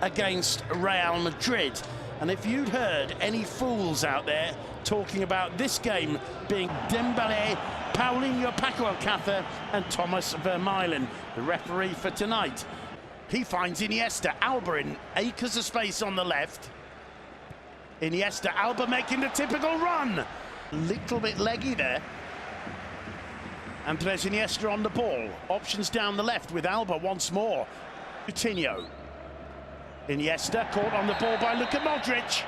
Against Real Madrid. And if you'd heard any fools out there talking about this game being Dembele, Paulinho Paco Alcácer and Thomas Vermaelen, the referee for tonight, he finds Iniesta, Alba in acres of space on the left. Iniesta, Alba making the typical run. Little bit leggy there. Andres Iniesta on the ball. Options down the left with Alba once more. Coutinho. Iniesta caught on the ball by Luka Modric.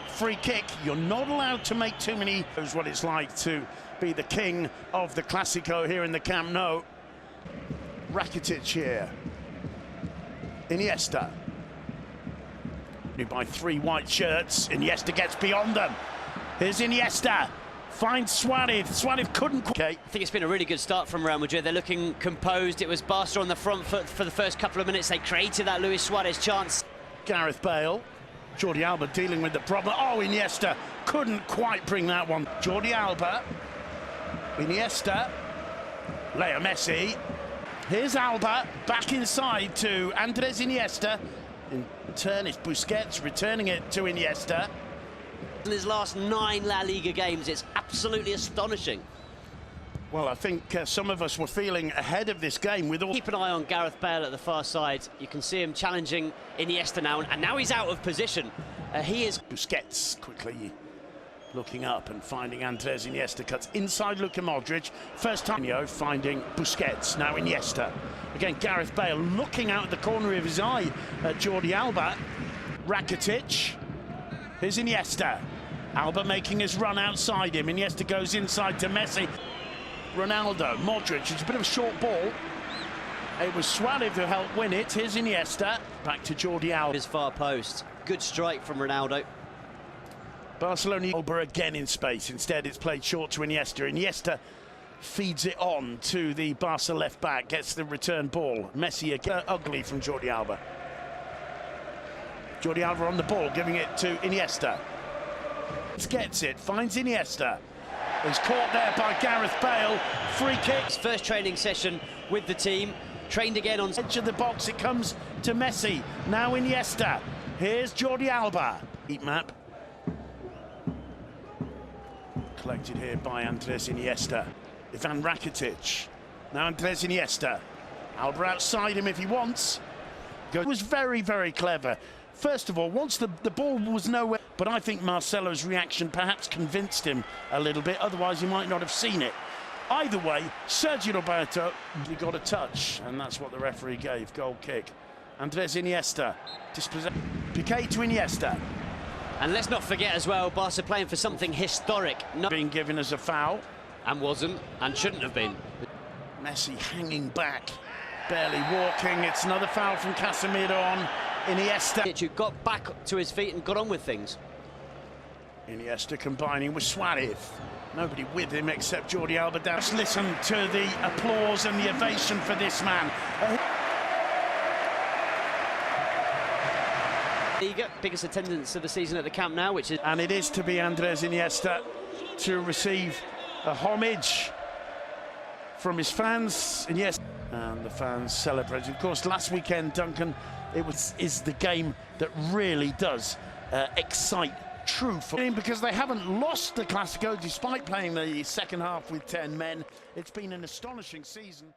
Free kick. You're not allowed to make too many. Knows what it's like to be the king of the Clasico here in the Camp Nou. Rakitic here. Iniesta. By three white shirts. Iniesta gets beyond them. Here's Iniesta. Finds Suarez. Suarez couldn't. Okay. I think it's been a really good start from Real Madrid. They're looking composed. It was Barca on the front foot for the first couple of minutes. They created that Luis Suarez chance. Gareth Bale. Jordi Alba dealing with the problem. Oh, Iniesta couldn't quite bring that one. Jordi Alba. Iniesta. Leo Messi. Here's Alba back inside to Andres Iniesta. In turn, it's Busquets returning it to Iniesta. In his last 9 La Liga games, it's absolutely astonishing. Well, I think some of us were feeling ahead of this game with all... Keep an eye on Gareth Bale at the far side. You can see him challenging Iniesta now, and now he's out of position. He is... Busquets quickly looking up and finding Andres Iniesta, cuts inside Luka Modric. First time finding Busquets, now Iniesta. Again, Gareth Bale looking out at the corner of his eye at Jordi Alba. Rakitic. Here's Iniesta. Alba making his run outside him. Iniesta goes inside to Messi. Ronaldo, Modric, it's a bit of a short ball. It was Suarez who helped win it. Here's Iniesta. Back to Jordi Alba. His far post. Good strike from Ronaldo. Barcelona, Alba again in space. Instead, it's played short to Iniesta. Iniesta feeds it on to the Barca left back, gets the return ball. Messi again, ugly from Jordi Alba. Jordi Alba on the ball, giving it to Iniesta. Gets it, finds Iniesta. He's caught there by Gareth Bale. Free kick. His first training session with the team. Trained again on edge of the box. It comes to Messi. Now Iniesta. Here's Jordi Alba. Heat map. Collected here by Andres Iniesta. Ivan Rakitic. Now Andres Iniesta. Alba outside him if he wants. It was very, very clever. First of all, once the ball was nowhere, but I think Marcelo's reaction perhaps convinced him a little bit, otherwise he might not have seen it. Either way, Sergio Roberto, he got a touch, and that's what the referee gave, goal kick. Andres Iniesta, Piqué to Iniesta. And let's not forget as well, Barca playing for something historic. Not being given as a foul. And wasn't, and shouldn't have been. Messi hanging back, barely walking. It's another foul from Casemiro on Iniesta. Who got back to his feet and got on with things. Iniesta combining with Suarez. Nobody with him except Jordi Alba. Just listen to the applause and the ovation for this man. Biggest attendance of the season at the Camp Nou, which is... And it is to be Andres Iniesta to receive a homage from his fans. And yes, and the fans celebrating. Of course, last weekend, Duncan, is the game that really does excite true football, because they haven't lost the Clasico despite playing the second half with 10 men. It's been an astonishing season.